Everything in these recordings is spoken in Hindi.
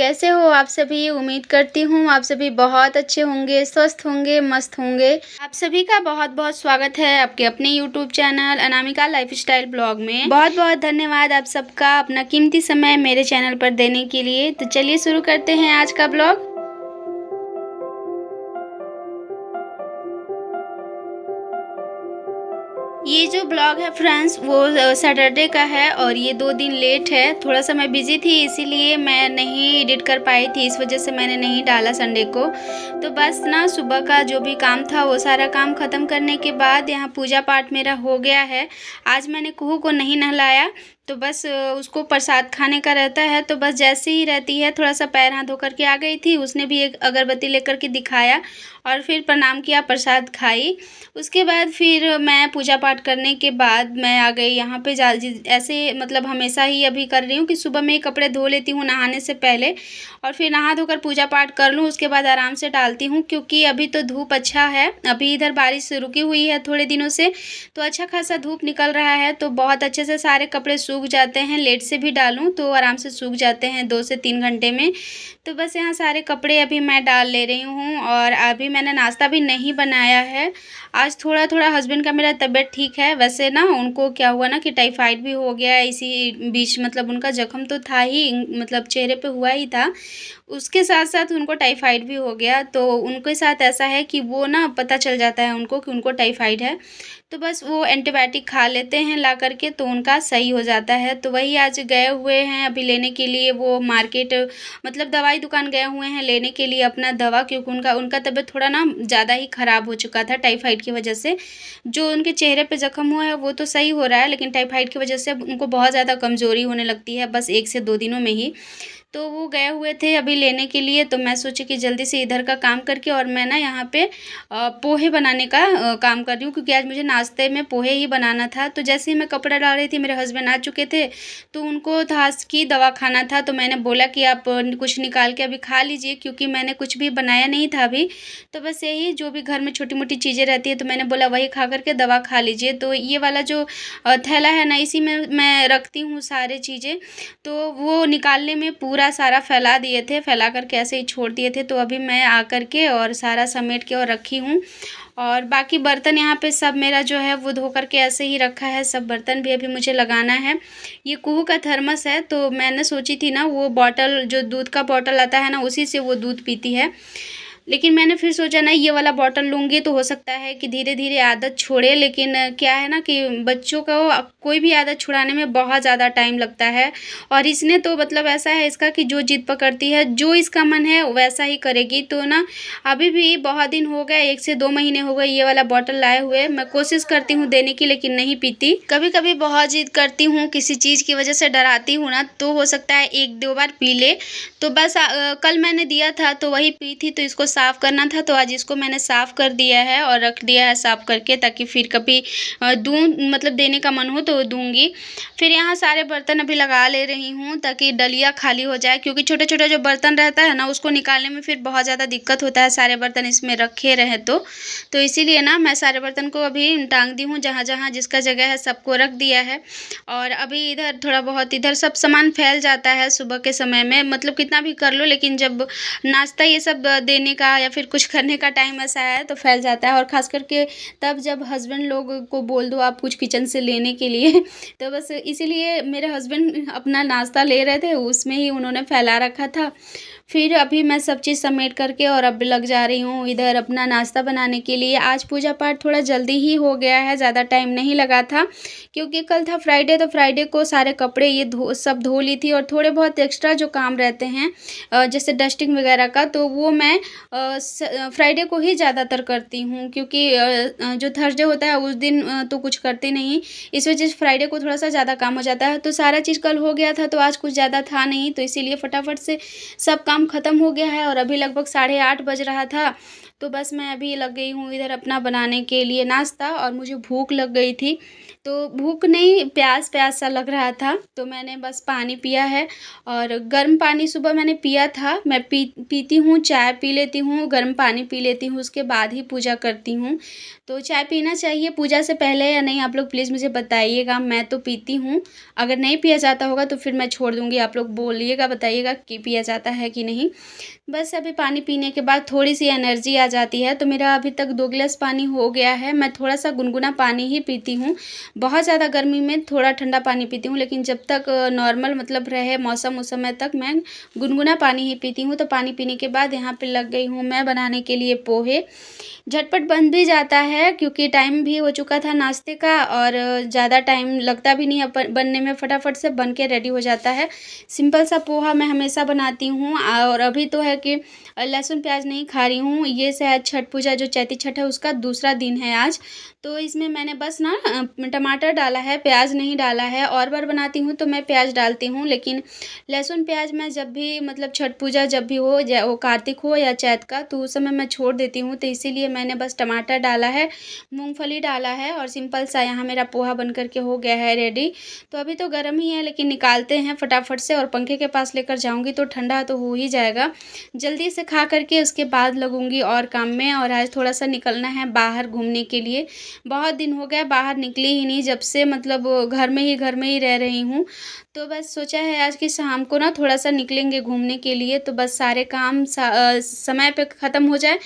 कैसे हो आप सभी? उम्मीद करती हूँ आप सभी बहुत अच्छे होंगे, स्वस्थ होंगे, मस्त होंगे। आप सभी का बहुत-बहुत स्वागत है आपके अपने YouTube channel Anamika lifestyle blog में। बहुत-बहुत धन्यवाद आप सबका अपना कीमती समय मेरे चैनल पर देने के लिए। तो चलिए शुरू करते हैं आज का ब्लॉग। ये जो ब्लॉग है फ्रेंड्स वो सैटरडे का है और ये 2 दिन लेट है। थोड़ा सा मैं बिज़ी थी इसीलिए मैं नहीं एडिट कर पाई थी, इस वजह से मैंने नहीं डाला संडे को। तो बस ना सुबह का जो भी काम था वो सारा काम ख़त्म करने के बाद यहाँ पूजा पाठ मेरा हो गया है। आज मैंने कुहू को नहीं नहलाया, तो बस उसको प्रसाद खाने का रहता है। तो बस जैसे ही रहती है थोड़ा सा पैर हाथ धो कर के आ गई थी, उसने भी एक अगरबत्ती लेकर के दिखाया और फिर प्रणाम किया, प्रसाद खाई। उसके बाद फिर मैं पूजा पाठ करने के बाद मैं आ गई यहाँ पे। ऐसे मतलब हमेशा ही अभी कर रही हूँ कि सुबह में ही कपड़े धो लेती हूँ नहाने से पहले और फिर नहा धोकर पूजा पाठ कर लूँ, उसके बाद आराम से डालती हूँ। क्योंकि अभी तो धूप अच्छा है, अभी इधर बारिश रुकी हुई है थोड़े दिनों से, तो अच्छा खासा धूप निकल रहा है, तो बहुत अच्छे से सारे कपड़े सूख जाते हैं। लेट से भी डालूँ तो आराम से सूख जाते हैं 2 से 3 घंटे में। तो बस यहाँ सारे कपड़े अभी मैं डाल ले रही हूँ और अभी मैंने नाश्ता भी नहीं बनाया है। आज थोड़ा-थोड़ा हस्बैंड का मेरा तबीयत ठीक है। वैसे ना उनको क्या हुआ ना कि टाइफाइड भी हो गया है इसी बीच, मतलब उनका ज़ख्म तो था ही, मतलब चेहरे पे हुआ ही था। उसके साथ-साथ उनको टाइफाइड भी हो गया, तो उनके साथ ऐसा है कि वो ना पता चल जाता है उनको कि उनको टाइफाइड है। तो बस वो एंटीबायोटिक खा लेते हैं ला कर के, तो उनका सही हो जाता है। तो वही आज गए हुए हैं अभी लेने के लिए, वो मार्केट मतलब दवाई दुकान गए हुए हैं लेने के लिए अपना दवा, क्योंकि उनका उनका तबीयत थोड़ा ना ज़्यादा ही ख़राब हो चुका था टाइफाइड की वजह से। जो उनके चेहरे पे ज़ख्म हुआ है वो तो सही हो रहा है, लेकिन टाइफाइड की वजह से उनको बहुत ज़्यादा कमज़ोरी होने लगती है बस 1 से 2 दिनों में ही। तो वो गए हुए थे अभी लेने के लिए, तो मैं सोची कि जल्दी से इधर का काम करके और मैं ना यहाँ पे पोहे बनाने का काम कर रही हूँ, क्योंकि आज मुझे नाश्ते में पोहे ही बनाना था। तो जैसे ही मैं कपड़ा डाल रही थी मेरे हस्बैंड आ चुके थे, तो उनको थास की दवा खाना था, तो मैंने बोला कि आप कुछ निकाल के अभी खा लीजिए, क्योंकि मैंने कुछ भी बनाया नहीं था अभी। तो बस यही जो भी घर में छोटी-मोटी चीज़ें रहती है, तो मैंने बोला वही खा कर के दवा खा लीजिए। तो ये वाला जो थैला है ना, इसी में मैं रखती हूँ सारी चीज़ें। तो वो निकालने में पूरा सारा फैला दिए थे, फैला कर के ऐसे ही छोड़ दिए थे। तो अभी मैं आकर के और सारा समेट के और रखी हूँ और बाकी बर्तन यहाँ पे सब मेरा जो है वो धो कर के ऐसे ही रखा है। सब बर्तन भी अभी मुझे लगाना है। ये कुहू का थर्मस है, तो मैंने सोची थी ना वो बॉटल, जो दूध का बॉटल आता है ना, उसी से वो दूध पीती है। लेकिन मैंने फिर सोचा ना ये वाला बॉटल लूँगी तो हो सकता है कि धीरे-धीरे आदत छोड़े। लेकिन क्या है ना कि बच्चों को कोई भी आदत छुड़ाने में बहुत ज़्यादा टाइम लगता है और इसने तो मतलब ऐसा है इसका कि जो ज़िद पकड़ती है, जो इसका मन है वैसा ही करेगी। तो ना अभी भी बहुत दिन हो गए, 1 से 2 महीने हो गए ये वाला बॉटल लाए हुए। मैं कोशिश करती हूँ देने की, लेकिन नहीं पीती। कभी-कभी बहुत ज़िद करती हूँ, किसी चीज़ की वजह से डराती हूँ ना, तो हो सकता है 1-2 बार पी ले। तो बस कल मैंने दिया था तो वही पी थी, तो इसको साफ़ करना था, तो आज इसको मैंने साफ़ कर दिया है और रख दिया है साफ़ करके, ताकि फिर कभी दूँ मतलब देने का मन हो तो दूँगी। फिर यहाँ सारे बर्तन अभी लगा ले रही हूँ ताकि डलिया खाली हो जाए, क्योंकि छोटे-छोटे जो बर्तन रहता है ना उसको निकालने में फिर बहुत ज़्यादा दिक्कत होता है, सारे बर्तन इसमें रखे रहें तो। तो इसीलिए ना मैं सारे बर्तन को अभी टांग दी हूँ, जहाँ-जहाँ जिसका जगह है सबको रख दिया है। और अभी इधर थोड़ा बहुत इधर सब सामान फैल जाता है सुबह के समय में, मतलब कितना भी कर लो, लेकिन जब नाश्ता ये सब देने का या फिर कुछ करने का टाइम ऐसा है तो फैल जाता है। और ख़ास करके तब जब हस्बैंड लोग को बोल दो आप कुछ किचन से लेने के लिए तो बस इसीलिए मेरे हस्बैंड अपना नाश्ता ले रहे थे, उसमें ही उन्होंने फैला रखा था। फिर अभी मैं सब चीज़ समेट करके और अब लग जा रही हूँ इधर अपना नाश्ता बनाने के लिए। आज पूजा पाठ थोड़ा जल्दी ही हो गया है, ज़्यादा टाइम नहीं लगा था, क्योंकि कल था फ्राइडे, तो फ्राइडे को सारे कपड़े ये सब धो ली थी और थोड़े बहुत एक्स्ट्रा जो काम रहते हैं जैसे डस्टिंग वगैरह का, तो वो मैं फ्राइडे को ही ज़्यादातर करती हूँ, क्योंकि जो थर्सडे होता है उस दिन तो कुछ करती नहीं। इस वजह से फ्राइडे को थोड़ा सा ज़्यादा काम हो जाता है। तो सारा चीज़ कल हो गया था, तो आज कुछ ज़्यादा था नहीं, तो इसीलिए फटाफट से सब काम ख़त्म हो गया है और अभी लगभग 8:30 बज रहा था। तो बस मैं अभी लग गई हूँ इधर अपना बनाने के लिए नाश्ता, और मुझे भूख लग गई थी। तो भूख नहीं, प्यास-प्यास सा लग रहा था, तो मैंने बस पानी पिया है। और गर्म पानी सुबह मैंने पिया था। मैं पीती हूँ, चाय पी लेती हूँ, गर्म पानी पी लेती हूँ, उसके बाद ही पूजा करती हूँ। तो चाय पीना चाहिए पूजा से पहले या नहीं, आप लोग प्लीज़ मुझे बताइएगा। मैं तो पीती हूँ, अगर नहीं पिया जाता होगा तो फिर मैं छोड़ दूँगी। आप लोग बोलिएगा, बताइएगा कि पिया जाता है कि नहीं। बस अभी पानी पीने के बाद थोड़ी-सी एनर्जी आ जाती है, तो मेरा अभी तक 2 गिलास पानी हो गया है। मैं थोड़ा-सा गुनगुना पानी ही पीती हूँ। बहुत ज़्यादा गर्मी में थोड़ा ठंडा पानी पीती हूँ, लेकिन जब तक नॉर्मल मतलब रहे मौसम उस समय तक मैं गुनगुना पानी ही पीती हूँ। तो पानी पीने के बाद यहाँ पे लग गई हूँ मैं बनाने के लिए पोहे। झटपट बन भी जाता है क्योंकि टाइम भी हो चुका था नाश्ते का, और ज़्यादा टाइम लगता भी नहीं है बनने में, फटाफट से बन के रेडी हो जाता है। सिंपल सा पोहा मैं हमेशा बनाती हूँ, और अभी तो है कि लहसुन प्याज नहीं खा रही हूँ। ये शायद छठ पूजा जो चैती छठ है उसका दूसरा दिन है आज। तो इसमें मैंने बस ना टमाटर डाला है, प्याज नहीं डाला है। और बार बनाती हूँ तो मैं प्याज डालती हूँ, लेकिन लहसुन प्याज मैं जब भी मतलब छठ पूजा जब भी हो, वो कार्तिक हो या चैत का, तो उस समय मैं छोड़ देती हूँ। तो इसीलिए मैंने बस टमाटर डाला है, मूंगफली डाला है, और सिंपल सा यहाँ मेरा पोहा बन कर के हो गया है रेडी। तो अभी तो गर्म ही है, लेकिन निकालते हैं फटाफट से, और पंखे के पास लेकर जाऊँगी तो ठंडा तो हो ही जाएगा। जल्दी से खा करके उसके बाद लगूँगी और काम में। और आज थोड़ा-सा निकलना है बाहर घूमने के लिए। बहुत दिन हो गए बाहर निकली ही नहीं, जब से मतलब घर में ही रह रही हूँ। तो बस सोचा है आज कि शाम को ना थोड़ा-सा निकलेंगे घूमने के लिए, तो बस सारे काम समय पे ख़त्म हो जाए,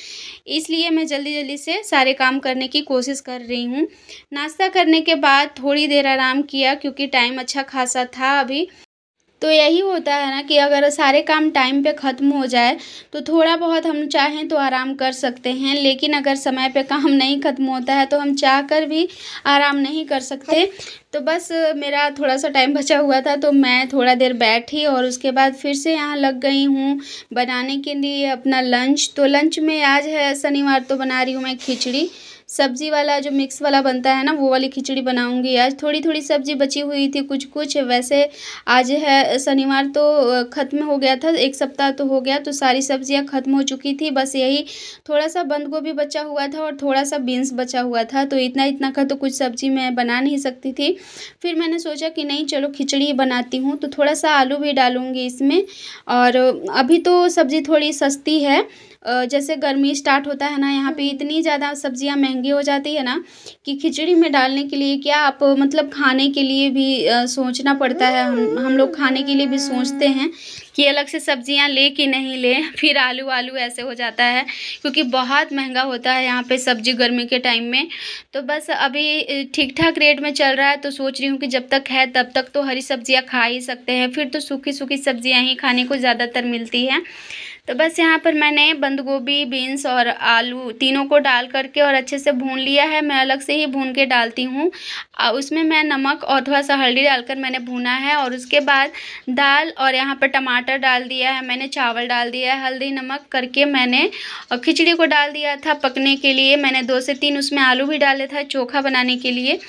इसलिए मैं जल्दी-जल्दी से सारे काम करने की कोशिश कर रही हूँ। नाश्ता करने के बाद थोड़ी देर आराम किया क्योंकि टाइम अच्छा खासा था अभी। तो यही होता है ना कि अगर सारे काम टाइम पे ख़त्म हो जाए, तो थोड़ा बहुत हम चाहें तो आराम कर सकते हैं, लेकिन अगर समय पे काम नहीं ख़त्म होता है, तो हम चाह कर भी आराम नहीं कर सकते। तो बस मेरा थोड़ा-सा टाइम बचा हुआ था, तो मैं थोड़ा देर बैठी और उसके बाद फिर से यहाँ लग गई हूँ बनाने के लिए अपना लंच। तो लंच में आज है शनिवार, तो बना रही हूँ मैं खिचड़ी। सब्ज़ी वाला जो मिक्स वाला बनता है ना, वो वाली खिचड़ी बनाऊँगी आज। थोड़ी-थोड़ी सब्ज़ी बची हुई थी कुछ-कुछ, वैसे आज है शनिवार, तो ख़त्म हो गया था, 1 सप्ताह तो हो गया, तो सारी सब्ज़ियाँ ख़त्म हो चुकी थी। बस यही थोड़ा-सा बंद गोभी बचा हुआ था और थोड़ा-सा बीन्स बचा हुआ था, तो इतना-इतना का तो कुछ सब्ज़ी मैं बना नहीं सकती थी। फिर मैंने सोचा कि नहीं चलो खिचड़ी ही बनाती हूँ, तो थोड़ा-सा आलू भी डालूँगी इसमें। और अभी तो सब्ज़ी थोड़ी सस्ती है, जैसे गर्मी स्टार्ट होता है ना, यहाँ पे इतनी ज़्यादा सब्ज़ियाँ महँगी हो जाती है ना, कि खिचड़ी में डालने के लिए क्या आप मतलब खाने के लिए भी सोचना पड़ता है। हम लोग खाने के लिए भी सोचते हैं कि अलग से सब्ज़ियाँ लें कि नहीं लें, फिर आलू-वालू ऐसे हो जाता है, क्योंकि बहुत महँगा होता है यहाँ पे सब्ज़ी गर्मी के टाइम में। तो बस अभी ठीक-ठाक रेट में चल रहा है, तो सोच रही हूँ कि जब तक है तब तक तो हरी सब्ज़ियाँ खा ही सकते हैं, फिर तो सूखी-सूखी सब्ज़ियाँ ही खाने को ज़्यादातर मिलती हैं। तो बस यहाँ पर मैंने बंद गोभी, बीन्स और आलू तीनों को डाल कर के और अच्छे से भून लिया है। मैं अलग से ही भून के डालती हूँ। उसमें मैं नमक और थोड़ा-सा हल्दी डालकर मैंने भूना है, और उसके बाद दाल और यहाँ पे टमाटर डाल दिया है मैंने, चावल डाल दिया है, हल्दी नमक करके मैंने खिचड़ी को डाल दिया था पकने के लिए। मैंने 2 से 3 उसमें आलू भी डाले था चोखा बनाने के लिए।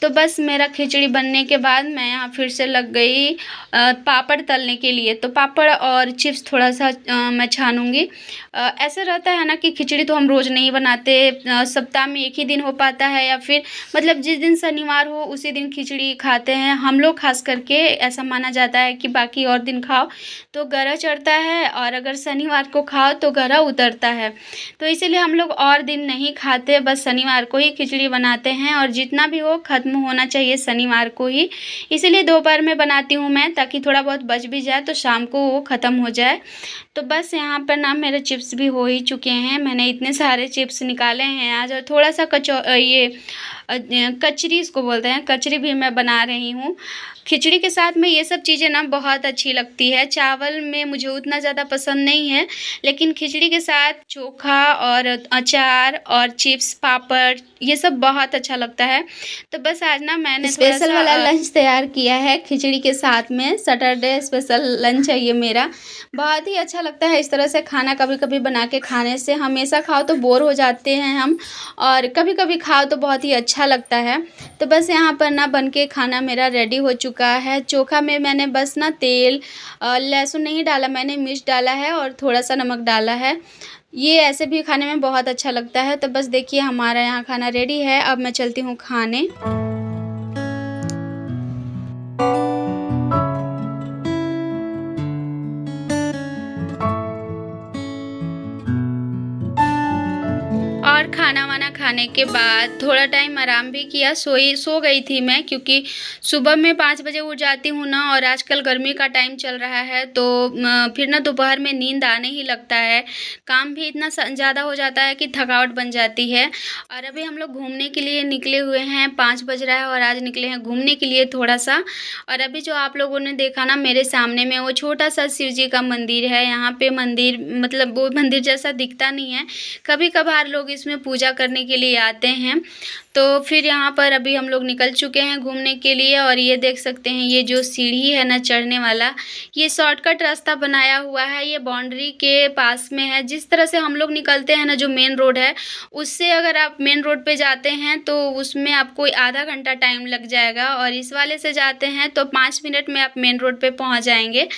तो बस मेरा खिचड़ी बनने के बाद मैं यहाँ फिर से लग गई पापड़ तलने के लिए। तो पापड़ और चिप्स थोड़ा-सा मैं छानूँगी। ऐसा रहता है ना कि खिचड़ी तो हम रोज़ नहीं बनाते, सप्ताह में 1 ही दिन हो पाता है, या फिर मतलब जिस दिन शनिवार हो उसी दिन खिचड़ी खाते हैं हम लोग, ख़ास करके ऐसा माना जाता है कि बाकी और दिन खाओ तो गला चढ़ता है, और अगर शनिवार को खाओ तो गला उतरता है। तो इसीलिए हम लोग और दिन नहीं खाते, बस शनिवार को ही खिचड़ी बनाते हैं, और जितना भी हो ख़त्म होना चाहिए शनिवार को ही। इसीलिए दोपहर में बनाती हूँ मैं, ताकि थोड़ा बहुत बच भी जाए तो शाम को वो ख़त्म हो जाए। तो बस यहाँ पर ना मेरे चिप्स भी हो ही चुके हैं। मैंने इतने सारे चिप्स निकाले हैं आज, और थोड़ा-सा कचरी इसको बोलते हैं, कचरी भी मैं बना रही हूँ। खिचड़ी के साथ में ये सब चीज़ें ना बहुत अच्छी लगती है। चावल में मुझे उतना ज़्यादा पसंद नहीं है, लेकिन खिचड़ी के साथ चोखा और अचार और चिप्स, पापड़, ये सब बहुत अच्छा लगता है। तो बस आज ना मैंने स्पेशल वाला लंच तैयार किया है खिचड़ी के साथ में। सैटरडे स्पेशल लंच है ये मेरा। बहुत ही अच्छा लगता है इस तरह से खाना कभी-कभी बना के खाने से। हमेशा खाओ तो बोर हो जाते हैं हम, और कभी-कभी खाओ तो बहुत ही अच्छा लगता है। तो बस यहाँ पर ना बन के खाना मेरा रेडी हो चुका है। चोखा में मैंने बस ना तेल, लहसुन नहीं डाला मैंने, मिर्च डाला है और थोड़ा-सा नमक डाला है। ये ऐसे भी खाने में बहुत अच्छा लगता है। तो बस देखिए हमारा यहाँ खाना रेडी है, अब मैं चलती हूँ खाने। और खाना-वाना खाने के बाद थोड़ा टाइम आराम भी किया, सो गई थी मैं क्योंकि सुबह में 5 बजे उठ जाती हूँ ना, और आजकल गर्मी का टाइम चल रहा है तो फिर ना दोपहर में नींद आने ही लगता है। काम भी इतना ज़्यादा हो जाता है कि थकावट बन जाती है। और अभी हम लोग घूमने के लिए निकले हुए हैं, 5 बज रहा है और आज निकले हैं घूमने के लिए थोड़ा-सा। और अभी जो आप लोगों ने देखा ना मेरे सामने में, वो छोटा-सा शिव जी का मंदिर है। यहाँ पे मंदिर मतलब वो मंदिर जैसा दिखता नहीं है। कभी-कभार लोग इसमें पूजा करने के लिए आते हैं। तो फिर यहाँ पर अभी हम लोग निकल चुके हैं घूमने के लिए, और ये देख सकते हैं ये जो सीढ़ी है ना चढ़ने वाला, ये शॉर्टकट रास्ता बनाया हुआ है। ये बाउंड्री के पास में है। जिस तरह से हम लोग निकलते हैं ना, जो मेन रोड है, उससे अगर आप मेन रोड पे जाते हैं तो उसमें आपको आधा घंटा टाइम लग जाएगा, और इस वाले से जाते हैं तो 5 मिनट में आप मेन रोड पे पहुँच जाएँगे।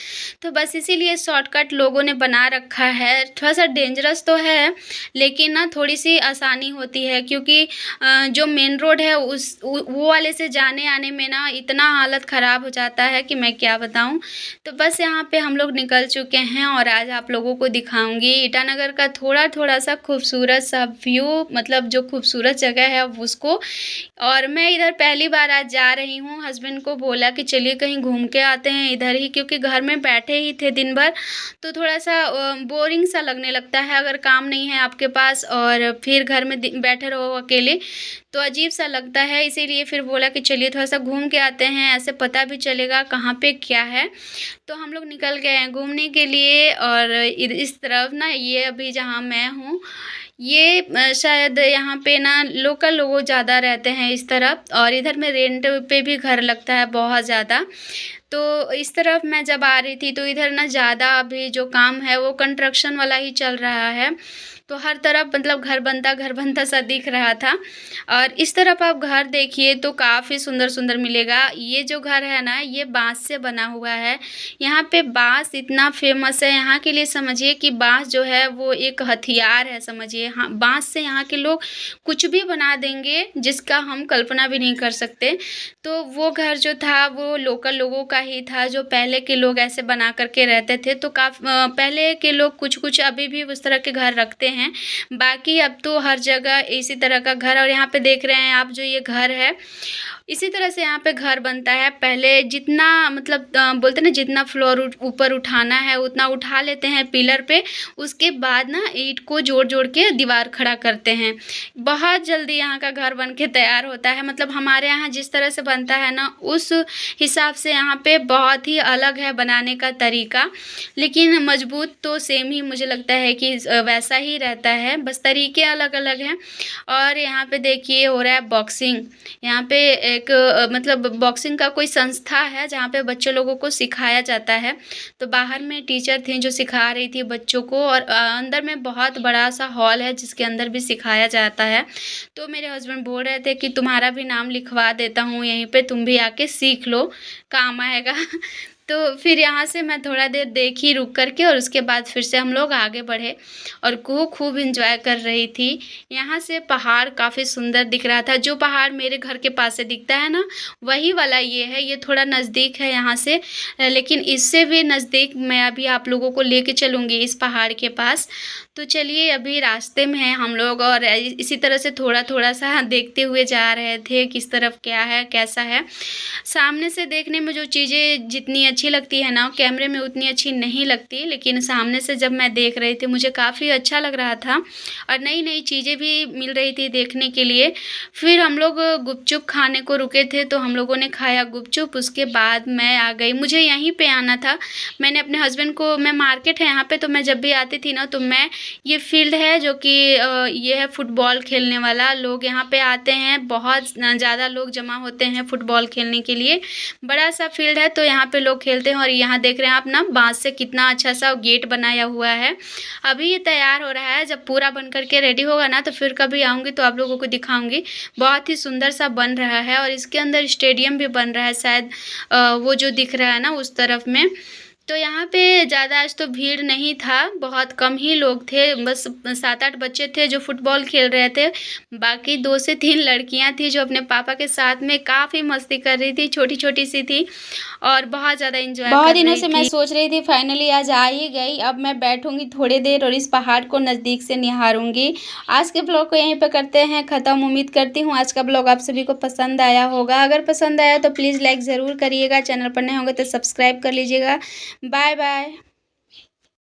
तो बस इसीलिए शॉर्टकट लोगों ने बना रखा है। थोड़ा-सा डेंजरस तो है, लेकिन ना थोड़ी-सी आसानी होती है क्योंकि जो मेन रोड है वो वाले से जाने-आने में ना इतना हालत ख़राब हो जाता है कि मैं क्या बताऊँ। तो बस यहाँ पे हम लोग निकल चुके हैं और आज आप लोगों को दिखाऊँगी ईटानगर का थोड़ा-थोड़ा सा खूबसूरत सा व्यू, मतलब जो खूबसूरत जगह है उसको। और मैं इधर पहली बार आज जा रही हूँ। हस्बैंड को बोला कि चलिए कहीं घूम के आते हैं इधर ही, क्योंकि घर में बैठे ही थे दिन भर, तो थोड़ा-सा बोरिंग सा लगने लगता है अगर काम नहीं है आपके पास और फिर घर में बैठे रहो अकेले, तो अजीब-सा लगता है। इसीलिए फिर बोला कि चलिए थोड़ा-सा घूम के आते हैं, ऐसे पता भी चलेगा कहाँ पे क्या है। तो हम लोग निकल गए हैं घूमने के लिए, और इस तरफ ना, ये अभी जहाँ मैं हूँ, ये शायद यहाँ पे ना लोकल लोग ज़्यादा रहते हैं इस तरफ, और इधर में रेंट पे भी घर लगता है बहुत ज़्यादा। तो इस तरफ मैं जब आ रही थी तो इधर ना ज़्यादा अभी जो काम है वो कंस्ट्रक्शन वाला ही चल रहा है। तो हर तरफ मतलब घर बनता सा दिख रहा था। और इस तरफ आप घर देखिए तो काफ़ी सुंदर-सुंदर मिलेगा। ये जो घर है ना, ये बाँस से बना हुआ है। यहाँ पे बाँस इतना फ़ेमस है यहाँ के लिए, समझिए कि बाँस जो है वो एक हथियार है समझिए। हाँ, बाँस से यहाँ के लोग कुछ भी बना देंगे जिसका हम कल्पना भी नहीं कर सकते। तो वो घर जो था वो लोकल लोगों का ही था, जो पहले के लोग ऐसे बना कर के रहते थे। तो पहले के लोग कुछ-कुछ अभी भी उस तरह के घर रखते हैं। बाकी अब तो हर जगह इसी तरह का घर, और यहाँ पे देख रहे हैं आप जो ये घर है, इसी तरह से यहाँ पे घर बनता है। पहले जितना मतलब बोलते हैं ना, जितना फ्लोर ऊपर उठाना है उतना उठा लेते हैं पिलर पे, उसके बाद ना ईंट को जोड़-जोड़ के दीवार खड़ा करते हैं। बहुत जल्दी यहाँ का घर बन के तैयार होता है। मतलब हमारे यहाँ जिस तरह से बनता है ना, उस हिसाब से यहाँ पे बहुत ही अलग है बनाने का तरीका। लेकिन मजबूत तो सेम ही मुझे लगता है कि वैसा ही रहता है, बस तरीके अलग-अलग हैं। और यहाँ पे देखिए हो रहा है बॉक्सिंग। यहाँ पे एक मतलब बॉक्सिंग का कोई संस्था है जहाँ पे बच्चे लोगों को सिखाया जाता है। तो बाहर में टीचर थीं जो सिखा रही थी बच्चों को, और अंदर में बहुत बड़ा-सा हॉल है जिसके अंदर भी सिखाया जाता है। तो मेरे हस्बैंड बोल रहे थे कि तुम्हारा भी नाम लिखवा देता हूँ यहीं पे, तुम भी आके सीख लो, काम आएगा। तो फिर यहाँ से मैं थोड़ा देर देखी रुक कर के, और उसके बाद फिर से हम लोग आगे बढ़े और खूब एंजॉय कर रही थी। यहाँ से पहाड़ काफ़ी सुंदर दिख रहा था। जो पहाड़ मेरे घर के पास से दिखता है ना, वही वाला ये है। ये थोड़ा नज़दीक है यहाँ से, लेकिन इससे भी नज़दीक मैं अभी आप लोगों को लेके चलूँगी इस पहाड़ के पास। तो चलिए अभी रास्ते में हैं हम लोग, और इसी तरह से थोड़ा-थोड़ा सा देखते हुए जा रहे थे किस तरफ क्या है, कैसा है। सामने से देखने में जो चीज़ें जितनी अच्छी लगती है ना, कैमरे में उतनी अच्छी नहीं लगती, लेकिन सामने से जब मैं देख रही थी मुझे काफ़ी अच्छा लग रहा था, और नई-नई चीज़ें भी मिल रही थी देखने के लिए। फिर हम लोग गुपचुप खाने को रुके थे, तो हम लोगों ने खाया गुपचुप, उसके बाद मैं आ गई। मुझे यहीं पे आना था। मैंने अपने हस्बैंड को, मैं मार्केट है यहाँ पे, तो मैं जब भी आती थी ना, तो मैं, ये फील्ड है जो कि ये है फुटबॉल खेलने वाला, लोग यहाँ पे आते हैं, बहुत ज़्यादा लोग जमा होते हैं फुटबॉल खेलने के लिए। बड़ा सा फील्ड है तो यहाँ पे लोग खेलते हैं। और यहाँ देख रहे हैं आप ना, बाँस से कितना अच्छा सा गेट बनाया हुआ है। अभी ये तैयार हो रहा है, जब पूरा बन कर के रेडी होगा ना तो फिर कभी आऊँगी तो आप लोगों को दिखाऊँगी। बहुत ही सुंदर सा बन रहा है, और इसके अंदर स्टेडियम भी बन रहा है शायद, वो जो दिख रहा है ना उस तरफ में। तो यहाँ पे ज़्यादा आज तो भीड़ नहीं था, बहुत कम ही लोग थे, बस 7-8 बच्चे थे जो फुटबॉल खेल रहे थे। बाकी 2 से 3 लड़कियाँ थी जो अपने पापा के साथ में काफ़ी मस्ती कर रही थी, छोटी-छोटी सी थी और बहुत ज़्यादा एन्जॉय कर रही थी। बहुत दिनों से मैं सोच रही थी, फाइनली आज आ ही गई। अब मैं बैठूँगी थोड़ी देर और इस पहाड़ को नज़दीक से निहारूँगी। आज के ब्लॉग को यहीं पे करते हैं ख़त्म। उम्मीद करती हूँ आज का ब्लॉग आप सभी को पसंद आया होगा। अगर पसंद आया तो प्लीज़ लाइक ज़रूर करिएगा, चैनल पर नए होंगे तो सब्सक्राइब कर लीजिएगा। Bye bye.